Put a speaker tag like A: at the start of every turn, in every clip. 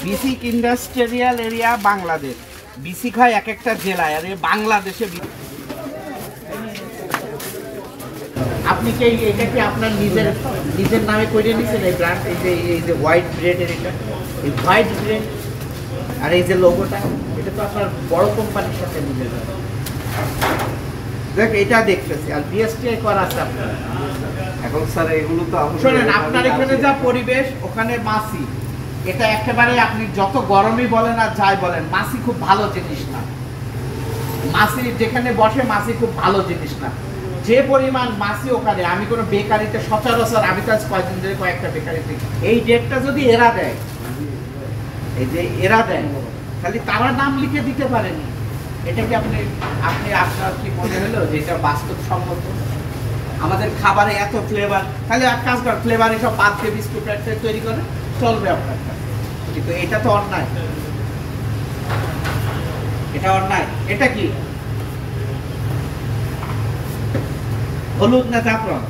A: BSCIC industrial area Bangladesh. BSCIC হয় এক একটা জেলায়, আর বাংলাদেশে আপনি কি এটা কি আপনার নিজের নামে করে নিয়েছেন এই ব্র্যান্ড? এই যে হোয়াইট ব্রেডের এটা, এই হোয়াইট ব্রেড আর এই যে লোগোটা, এটা তো আপনার বড় কোম্পানির সাথে মিলে যাবে। দেখ এটা দেখতেছি, আর বিএসটিআই করা আছে আপনার।
B: এখন স্যার এগুলো তো
A: শোনেন, আপনার এখানে যা পরিবেশ, ওখানে মাছি, এটা একেবারে আপনি যত গরমই বলেন আর যাই বলেন, মাছি খুব ভালো জিনিস না। মাছি যেখানে বসে, মাছি খুব ভালো জিনিস না। যে পরিমাণ মাছি ওখানে, আমি কোনো বেকারিতে সচরাচর, আমি তো আজ কয়েকদিন ধরে কয়েকটা বেকারিতে, এই ডেটটা যদি এরা দেয়, এই যে এরা দেয়, খালি তারা নাম লিখে দিতে পারেনি। এটা কি আপনি আপনার কি মনে হলো যে এটা বাস্তবসম্মত? আমাদের খাবারে এত ফ্লেভার, তাহলে এক কাজ কর, ফ্লেভার এসব বাদ দিয়ে বিস্কুট তৈরি করে চলবে আপনার কাছে। কিন্তু এটা তো অন্যায়, এটা অন্যায়। এটা কি হলুদ না জাফরান?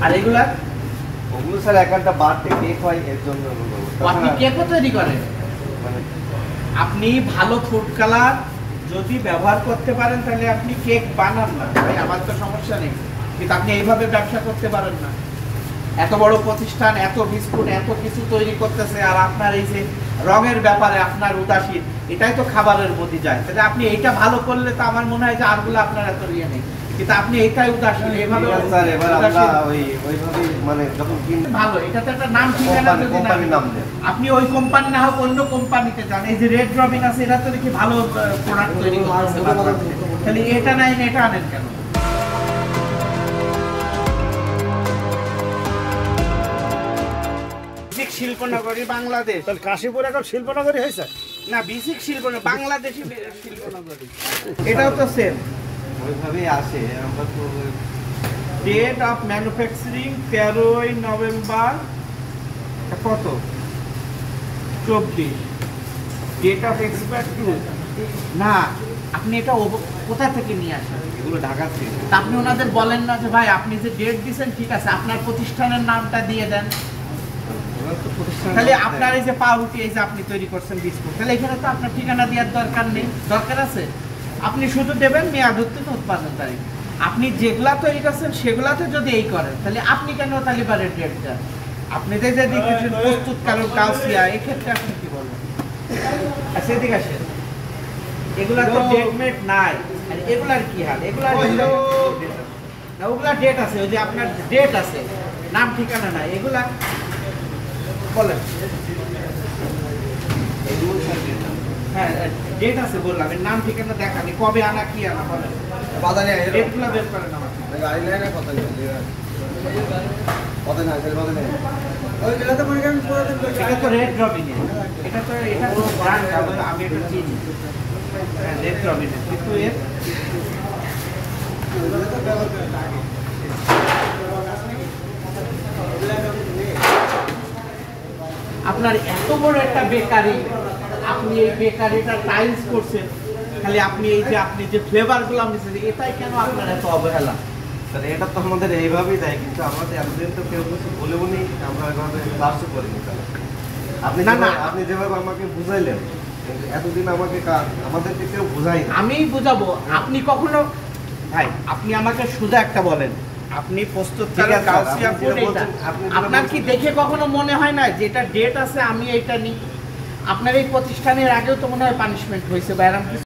A: আর এগুলা
B: ওগুলো স্যার একটা বার্থডে কেক হয়, এর জন্য
A: আপনি কেকও তৈরি করেন।
B: মানে
A: আপনি ভালো ফুড কালার যদি ব্যবহার করতে পারেন, তাহলে আপনি কেক বানান না ভাই, আমার তো সমস্যা নেই। কিন্তু আপনি এইভাবে ব্যবসা করতে পারেন না। এত বড় প্রতিষ্ঠান, এত বিস্কুট, এত কিছু তৈরি করতেছে, আর আপনার এই যে রঙের ব্যাপারে আপনার উদাসীন, এটাই তো খাবারের প্রতি যায়। তাহলে আপনি এইটা ভালো করলে তো আমার মনে হয় যে আরগুলো আপনার এত ইয়ে নেই, কিন্তু আপনি এইটাই উদাসীন। এইভাবে
B: স্যার এবার আমরা ওইভাবে মানে যখন
A: ভালো, এটা তো একটা নাম ঠিকানা যদি
B: কোম্পানির নাম দেন,
A: আপনি ওই কোম্পানি না হোক অন্য কোম্পানিতে যান। এই যে রেড রবিন আছে, এটা তো দেখি ভালো প্রোডাক্ট তৈরি করতেছে, তাহলে এটা নাই এটা আনেন কেন? বিসিক শিল্পনগরী বাংলাদেশ।
C: তাহলে কাশীপুর এখন শিল্পনগরী হয়েছে
A: না, বিসিক শিল্পনগরী বাংলাদেশি শিল্পনগরী, এটাও তো সেম
B: ওইভাবেই আসে। আমরা তো
A: ডেট অফ ম্যানুফ্যাকচারিং 13ই নভেম্বর কত 24, ডেট অফ এক্সপায়ার না। আপনি এটা কোথা থেকে নিয়ে আসেন?
B: এগুলো ঢাকা থেকে।
A: তা আপনি ওনাদের বলেন না যে ভাই আপনি যে ডেট দিচ্ছেন ঠিক আছে, আপনার প্রতিষ্ঠানের নামটা দিয়ে দেন। তাহলে আপনার এই যে পাউরুটি, এই যে আপনি তৈরি করছেন বিস্কুট, তাহলে এখানে তো আপনার ঠিকানা দেওয়ার দরকার নেই। দরকার আছে, আপনি শুধু দেবেন মেয়াদ উত্তীর্ণ উৎপাদন তারিখ। আপনি যেগুলা তৈরি করছেন সেগুলাতে যদি এই করেন, তাহলে আপনি কেন তালিবারের ডেট দেন? আপনি যে যদি প্রস্তুতকারক কাউসিয়া, এক্ষেত্রে আপনি কি বলবেন? আচ্ছা এদিকে আসেন, এগুলা তো ডেট মেট নাই। আর এগুলার কি হাল? এগুলার না, ওগুলা ডেট আছে, ওই যে আপনার ডেট আছে, নাম ঠিকানা নাই। এগুলা বলেন। হ্যাঁ ডেট আছে বললাম, এর নাম ঠিকানা দেখানি, কবে আনা কি আনা বলেন।
B: বাজারে
A: ডেটগুলো বের করেন আমাকে।
B: আইলাইনে কথা বলি কথা না স্যার, কথা নেই ওই জেলাতে পড়ে গেল পুরো দিন।
A: এটা তো রেড রবিনের, এটা তো ব্র্যান্ড, আমি এটা চিনি। হ্যাঁ রেড রবিনের, কিন্তু এর আপনার এত বড় একটা বেকারি, আপনি এই বেকারিটা টাইলস করছেন, খালি আপনি এই যে আপনি যে ফ্লেভারগুলো মিশিয়েছেন, এটাই কেন আপনার এত অবহেলা?
B: স্যার এটা তো আমাদের এইভাবেই দেয়, কিন্তু আমাদের এতদিন তো কেউ কিছু বলে বলি আমরা এভাবে ক্লাসও করিনি। আপনি আপনি যেভাবে আমাকে বুঝাইলেন, এতদিন আমাদেরকে কেউ বুঝাই।
A: আমি বুঝাবো, আপনি কখনো ভাই আপনি আমাকে শুধু একটা বলেন, আপনি প্রস্তুত আপনার কি দেখে কখনো মনে হয় না যে এটা ডেট আছে আমি এইটা নিই? আপনার এই প্রতিষ্ঠানের আগেও তো মনে হয় পানিশমেন্ট হয়েছে বা এরকম